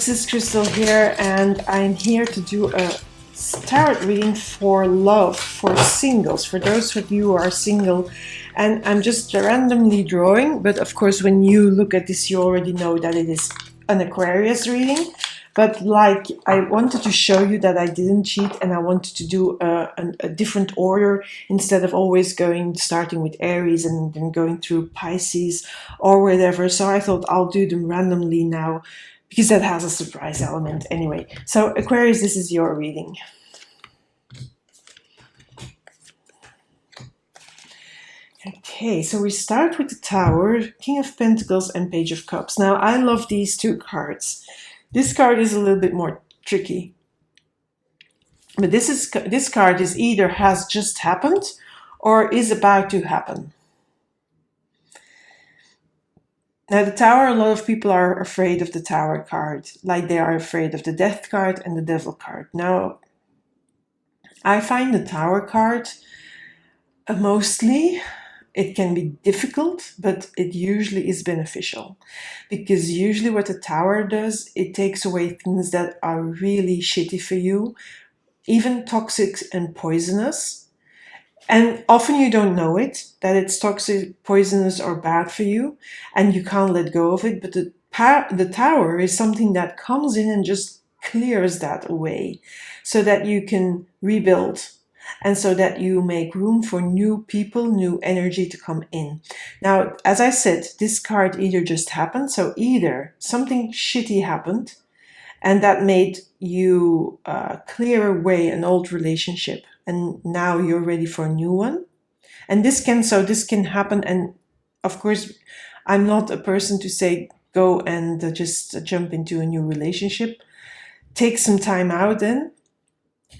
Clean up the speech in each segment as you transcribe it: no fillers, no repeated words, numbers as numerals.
this is Crystal here, and I'm here to do a tarot reading for love, for singles, for those of you who are single. And I'm just randomly drawing, but of course when you look at this you already know that it is an Aquarius reading. But like, I wanted to show you that I didn't cheat, and I wanted to do a different order instead of always starting with Aries and then going through Pisces or whatever. So I thought I'll do them randomly now because that has a surprise element anyway. So Aquarius, this is your reading. Okay, so we start with the Tower, King of Pentacles and Page of Cups. Now I love these two cards. This card is a little bit more tricky, but this card is either has just happened or is about to happen. Now the Tower, a lot of people are afraid of the Tower card, like they are afraid of the Death card and the Devil card. Now, I find the Tower card mostly, it can be difficult, but it usually is beneficial, because usually what the Tower does, it takes away things that are really shitty for you, even toxic and poisonous. And often you don't know it, that it's toxic, poisonous, or bad for you, and you can't let go of it. But the Tower is something that comes in and just clears that away so that you can rebuild, and so that you make room for new people, new energy to come in. Now, as I said, this card either just happened, so either something shitty happened, and that made you clear away an old relationship, and now you're ready for a new one. And this can happen, and of course, I'm not a person to say go and just jump into a new relationship. Take some time out then.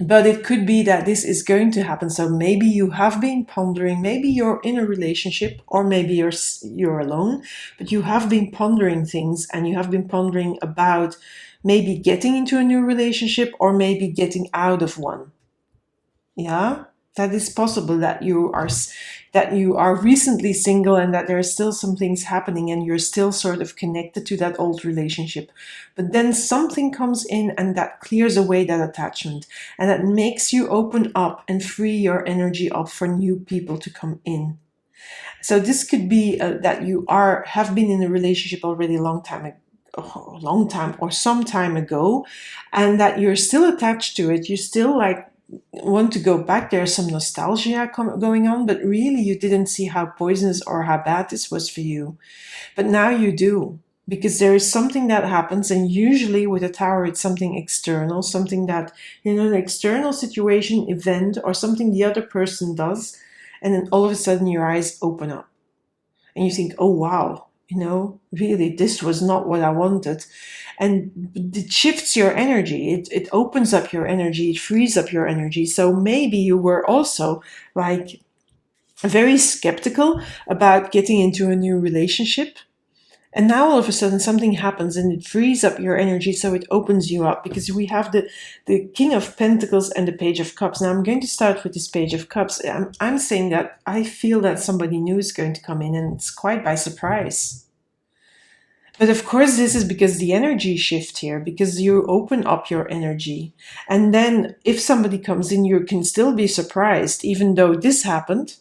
But it could be that this is going to happen. So maybe you have been pondering, maybe you're in a relationship, or maybe you're alone, but you have been pondering things, and you have been pondering about maybe getting into a new relationship or maybe getting out of one. Yeah, that is possible, that you are recently single and that there are still some things happening and you're still sort of connected to that old relationship. But then something comes in and that clears away that attachment, and that makes you open up and free your energy up for new people to come in. So this could be that you have been in a relationship already a long time or some time ago, and that you're still attached to it. You still want to go back. There's some nostalgia going on, but really you didn't see how poisonous or how bad this was for you. But now you do, because there is something that happens, and usually with a Tower it's something external, something that, an external situation, event, or something the other person does, and then all of a sudden your eyes open up and you think, oh wow, really, this was not what I wanted. And it shifts your energy. It opens up your energy. It frees up your energy. So maybe you were also very skeptical about getting into a new relationship. And now all of a sudden something happens and it frees up your energy, so it opens you up, because we have the King of Pentacles and the Page of Cups. Now I'm going to start with this Page of Cups. I'm saying that I feel that somebody new is going to come in, and it's quite by surprise. But of course this is because the energy shift here, because you open up your energy. And then if somebody comes in, you can still be surprised, even though this happened.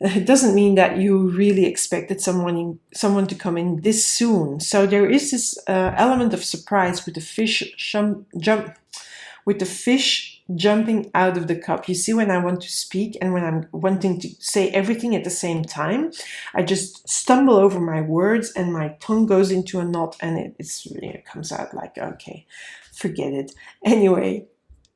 It doesn't mean that you really expected someone to come in this soon. So there is this element of surprise with the fish jumping out of the cup. You see, when I want to speak and when I'm wanting to say everything at the same time, I just stumble over my words and my tongue goes into a knot, and it comes out like, okay, forget it. Anyway,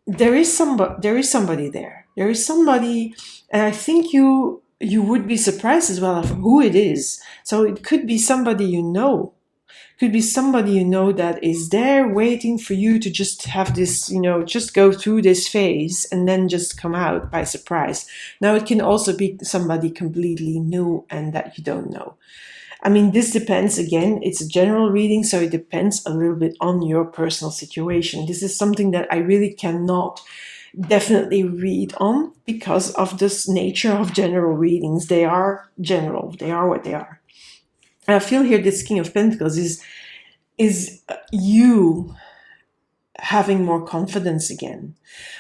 there is somebody there. There is somebody, and I think you would be surprised as well of who it is. So it could be somebody you know. Could be somebody you know that is there waiting for you to just have this, just go through this phase and then just come out by surprise. Now it can also be somebody completely new and that you don't know. I mean, this depends. Again, it's a general reading, so it depends a little bit on your personal situation. This is something that I really cannot definitely read on, because of this nature of general readings. They are general. They are what they are. And I feel here this King of Pentacles is is you having more confidence again.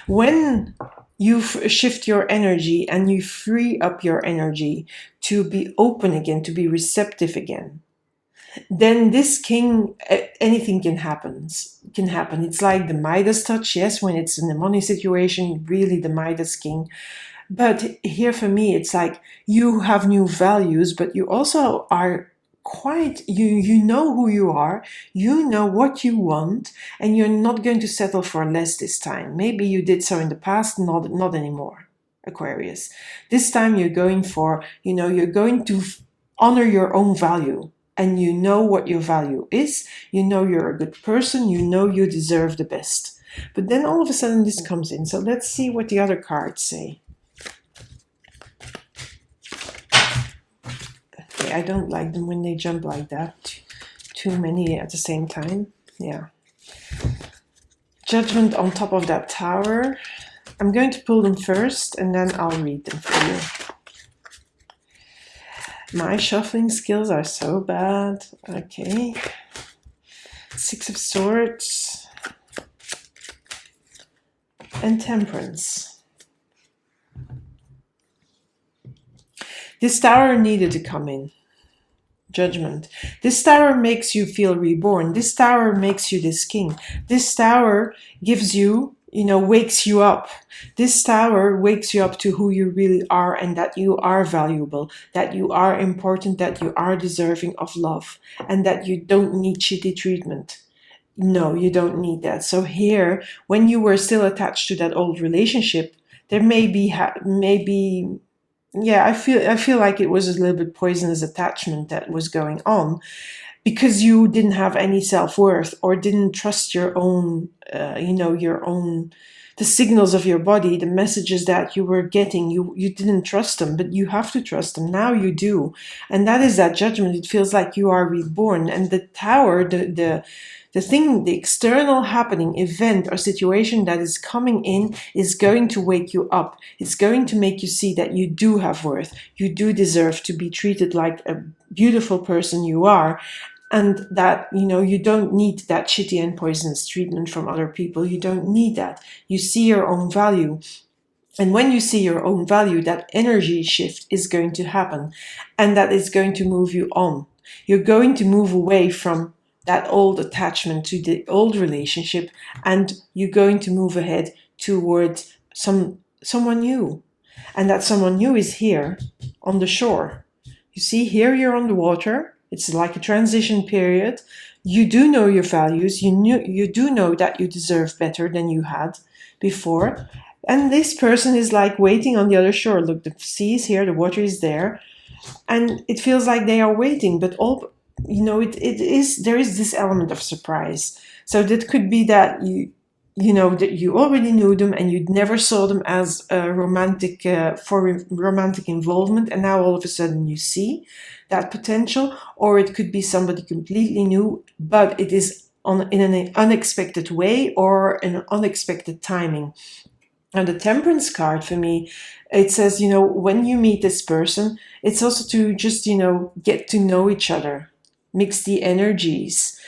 When you shift your energy and you free up your energy to be open again, to be receptive again, then this king, anything can happen. It's like the Midas touch. Yes, when it's in a money situation, really the Midas king. But here for me, it's like you have new values, but you also are quite, you know who you are, you know what you want, and you're not going to settle for less this time. Maybe you did so in the past, not anymore, Aquarius. This time you're going for, you're going to honor your own value. And you know what your value is, you know you're a good person, you know you deserve the best. But then all of a sudden this comes in. So let's see what the other cards say. Okay, I don't like them when they jump like that. Too many at the same time. Yeah. Judgment on top of that tower. I'm going to pull them first and then I'll read them for you. My shuffling skills are so bad. Okay. Six of Swords. And Temperance. This tower needed to come in. Judgment. This tower makes you feel reborn. This tower makes you this king. This tower gives you, wakes you up. This tower wakes you up to who you really are and that you are valuable, that you are important, that you are deserving of love, and that you don't need shitty treatment. No, you don't need that. So here, when you were still attached to that old relationship, there I feel like it was a little bit poisonous attachment that was going on because you didn't have any self-worth or didn't trust your own, the signals of your body, the messages that you were getting. You didn't trust them, but you have to trust them. Now you do. And that is that judgment. It feels like you are reborn. And the tower, the thing, the external happening, event or situation that is coming in is going to wake you up. It's going to make you see that you do have worth. You do deserve to be treated like a beautiful person you are. And that, you don't need that shitty and poisonous treatment from other people. You don't need that. You see your own value. And when you see your own value, that energy shift is going to happen. And that is going to move you on. You're going to move away from that old attachment to the old relationship, and you're going to move ahead towards someone new. And that someone new is here on the shore. You see, here you're on the water. It's like a transition period. You do know your values. You do know that you deserve better than you had before. And this person is like waiting on the other shore. Look, the sea is here, the water is there. And it feels like they are waiting, but there is this element of surprise. So that could be that that you already knew them and you never saw them as romantic for romantic involvement, and now all of a sudden you see that potential. Or it could be somebody completely new, but it is in an unexpected way or in an unexpected timing. And the Temperance card for me, it says, when you meet this person, it's also to just, get to know each other. Mix the energies,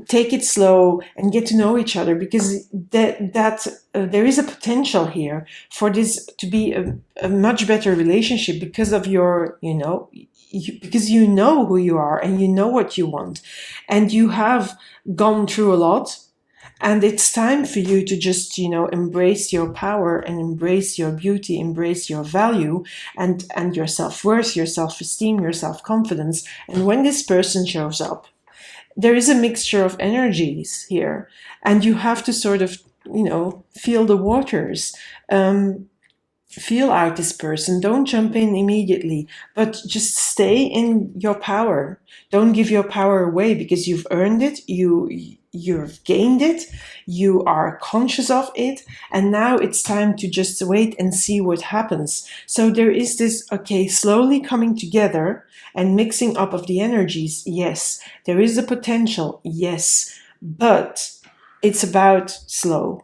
take it slow and get to know each other, because there is a potential here for this to be a much better relationship because of your, because you know who you are and you know what you want and you have gone through a lot. And it's time for you to just, embrace your power and embrace your beauty, embrace your value and your self-worth, your self-esteem, your self-confidence. And when this person shows up, there is a mixture of energies here. And you have to sort of, feel the waters. Feel out this person. Don't jump in immediately, but just stay in your power. Don't give your power away because you've earned it. You've gained it. You are conscious of it. And now it's time to just wait and see what happens. So there is this, slowly coming together and mixing up of the energies. Yes, there is a potential. Yes, but it's about slow.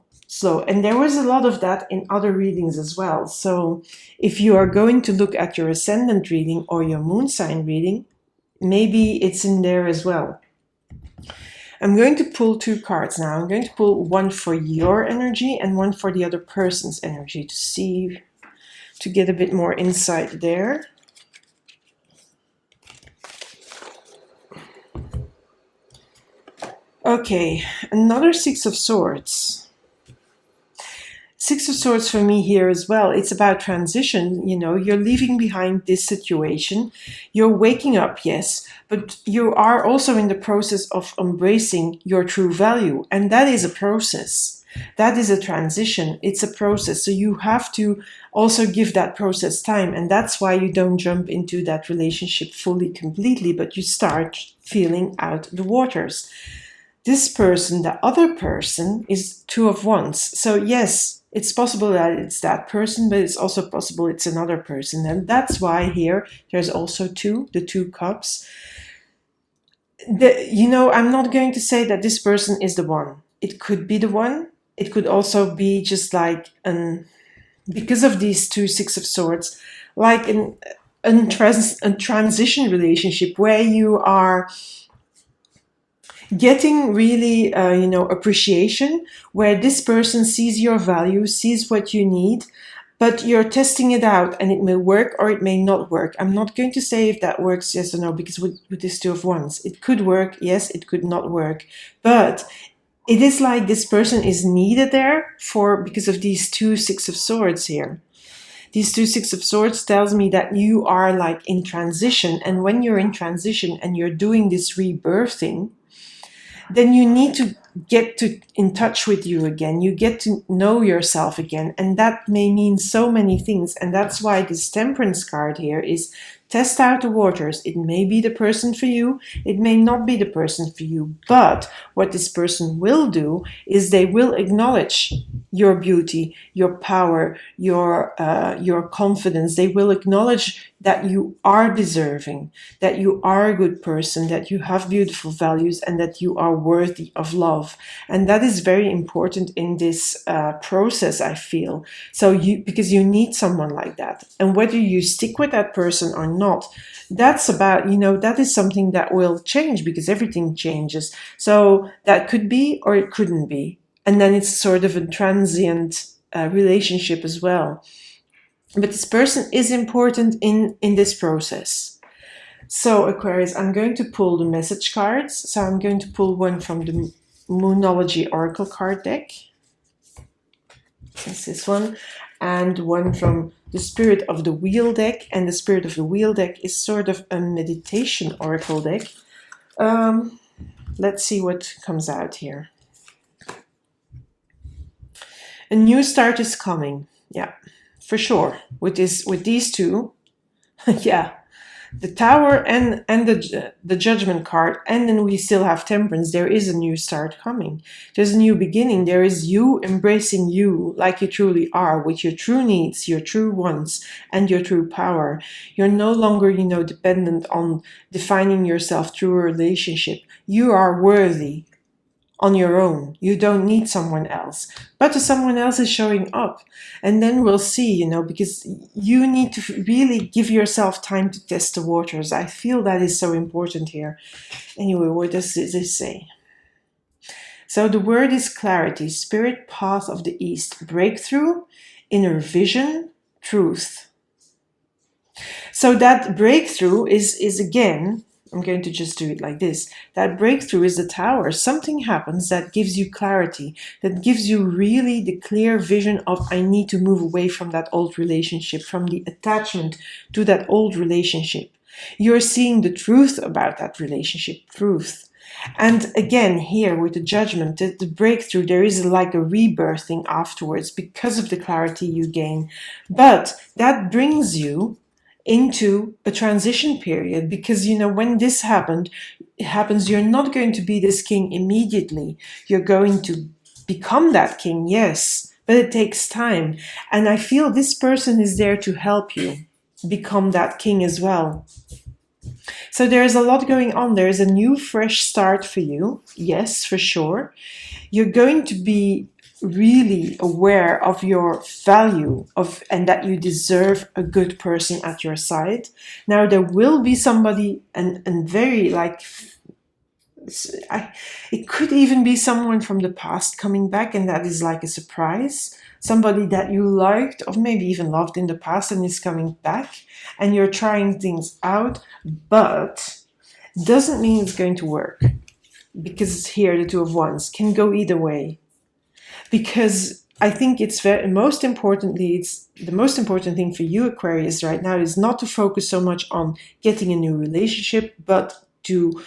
And there was a lot of that in other readings as well. So if you are going to look at your ascendant reading or your moon sign reading, maybe it's in there as well. I'm going to pull 2 cards now. I'm going to pull one for your energy and one for the other person's energy to get a bit more insight there. Okay, another 6 of Swords. 6 of Swords for me here as well. It's about transition. You know, you're leaving behind this situation. You're waking up, yes, but you are also in the process of embracing your true value. And that is a process. That is a transition. It's a process. So you have to also give that process time. And that's why you don't jump into that relationship fully, completely, but you start feeling out the waters. This person, the other person, is 2 of Wands. So yes, it's possible that it's that person, but it's also possible it's another person. And that's why here there's also the 2 cups. You know, I'm not going to say that this person is the one. It could be the one. It could also be just like because of these 2 6 of Swords, like a transition relationship where you are getting really, you know, appreciation, where this person sees your value, sees what you need, but you're testing it out and it may work or it may not work. I'm not going to say if that works, yes or no, because with this 2 of Wands, it could work, yes, it could not work. But it is like this person is needed there because of these 2 6 of Swords here. These 2 6 of Swords tells me that you are like in transition. And when you're in transition and you're doing this rebirthing, then you need to get in touch with you again. You get to know yourself again. And that may mean so many things. And that's why this Temperance card here is test out the waters. It may be the person for you. It may not be the person for you. But what this person will do is they will acknowledge your beauty, your power, your confidence. They will acknowledge that you are deserving, that you are a good person, that you have beautiful values, and that you are worthy of love. And that is very important in this process, I feel. So because you need someone like that. And whether you stick with that person or not, that's about, you know, that is something that will change because everything changes. So that could be or it couldn't be. And then it's sort of a transient relationship as well. But this person is important in this process. So Aquarius, I'm going to pull the message cards. So I'm going to pull one from the Moonology Oracle card deck. That's this one. And one from the Spirit of the Wheel deck. And the Spirit of the Wheel deck is sort of a meditation oracle deck. Let's see what comes out here. A new start is coming. Yeah, for sure. With these 2, yeah, the Tower and the Judgment card, and then we still have Temperance. There is a new start coming. There's a new beginning. There is you embracing you like you truly are, with your true needs, your true wants, and your true power. You're no longer, you know, dependent on defining yourself through a relationship. You are worthy on your own. You don't need someone else, but someone else is showing up. And then we'll see, you know, because you need to really give yourself time to test the waters. I feel that is so important here. Anyway, what does this say? So the word is clarity, spirit, path of the east, breakthrough, inner vision, truth. So that breakthrough is again, I'm going to just do it like this. That breakthrough is the Tower. Something happens that gives you clarity, that gives you really the clear vision of, I need to move away from that old relationship, from the attachment to that old relationship. You're seeing the truth about that relationship, truth. And again, here with the Judgment, the breakthrough, there is like a rebirthing afterwards because of the clarity you gain. But that brings you into a transition period, because, you know, when this happens, you're not going to be this king immediately. You're going to become that king, yes, but it takes time. And I feel this person is there to help you become that king as well. So there's a lot going on. There's a new, fresh start for you. Yes, for sure. You're going to be really aware of your value and that you deserve a good person at your side. Now there will be somebody and very like It could even be someone from the past coming back, and that is like a surprise. Somebody that you liked or maybe even loved in the past and is coming back, and you're trying things out, but doesn't mean it's going to work, because it's here, the Two of Wands can go either way. Because I think it's the most important thing for you, Aquarius, right now is not to focus so much on getting a new relationship, but to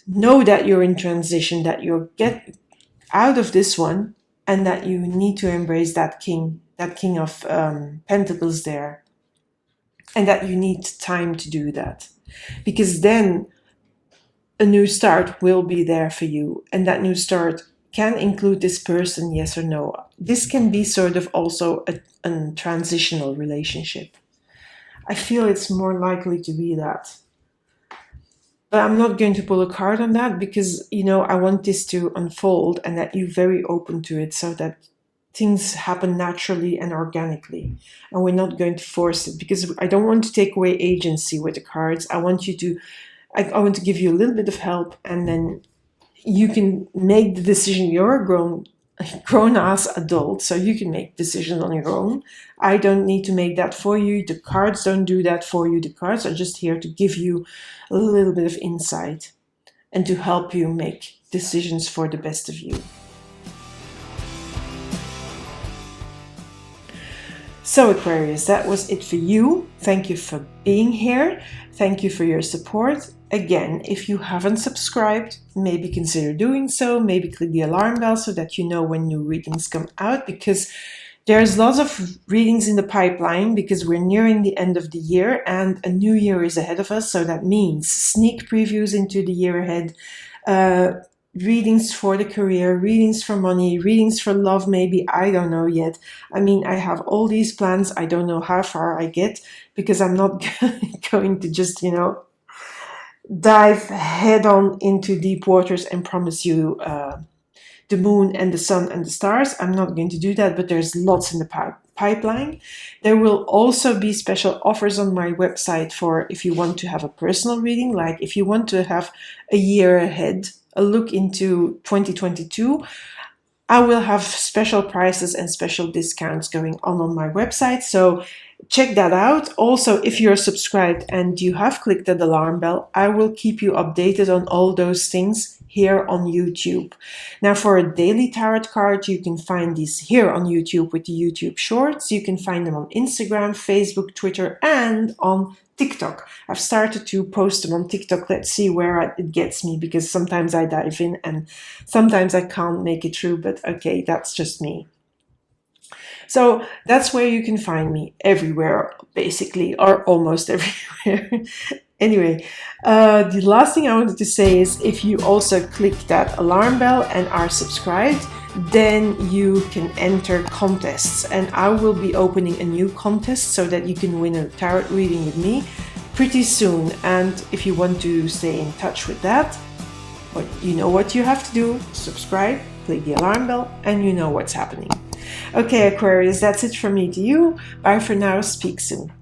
know that you're in transition, that you'll get out of this one, and that you need to embrace that king of pentacles there, and that you need time to do that, because then a new start will be there for you, and that new start can include this person, yes or no. This can be sort of also a transitional relationship. I feel it's more likely to be that. But I'm not going to pull a card on that, because, you know, I want this to unfold and that you're very open to it, so that things happen naturally and organically. And we're not going to force it, because I don't want to take away agency with the cards. I want to give you a little bit of help, and then you can make the decision. You're a grown-ass adult, so you can make decisions on your own. I don't need to make that for you. The cards don't do that for you. The cards are just here to give you a little bit of insight and to help you make decisions for the best of you. So Aquarius, that was it for you. Thank you for being here. Thank you for your support. Again, if you haven't subscribed, maybe consider doing so. Maybe click the alarm bell so that you know when new readings come out, because there's lots of readings in the pipeline, because we're nearing the end of the year and a new year is ahead of us. So that means sneak previews into the year ahead, readings for the career, readings for money, readings for love, maybe, I don't know yet. I mean, I have all these plans. I don't know how far I get, because I'm not going to just, you know, dive head on into deep waters and promise you the moon and the sun and the stars. I'm not going to do that, but there's lots in the pipeline. There will also be special offers on my website for if you want to have a personal reading, like if you want to have a year ahead, a look into 2022. I will have special prices and special discounts going on my website, so check that out. Also, if you're subscribed and you have clicked the alarm bell, I will keep you updated on all those things here on YouTube. Now, for a daily tarot card, you can find these here on YouTube with the YouTube Shorts. You can find them on Instagram, Facebook, Twitter, and on TikTok. I've started to post them on TikTok. Let's see where it gets me, because sometimes I dive in and sometimes I can't make it through, but okay, that's just me. So that's where you can find me, everywhere, basically, or almost everywhere. Anyway, the last thing I wanted to say is, if you also click that alarm bell and are subscribed, then you can enter contests, and I will be opening a new contest so that you can win a tarot reading with me pretty soon. And if you want to stay in touch with that, you know what you have to do: subscribe, click the alarm bell, and you know what's happening. Okay, Aquarius, that's it from me to you. Bye for now. Speak soon.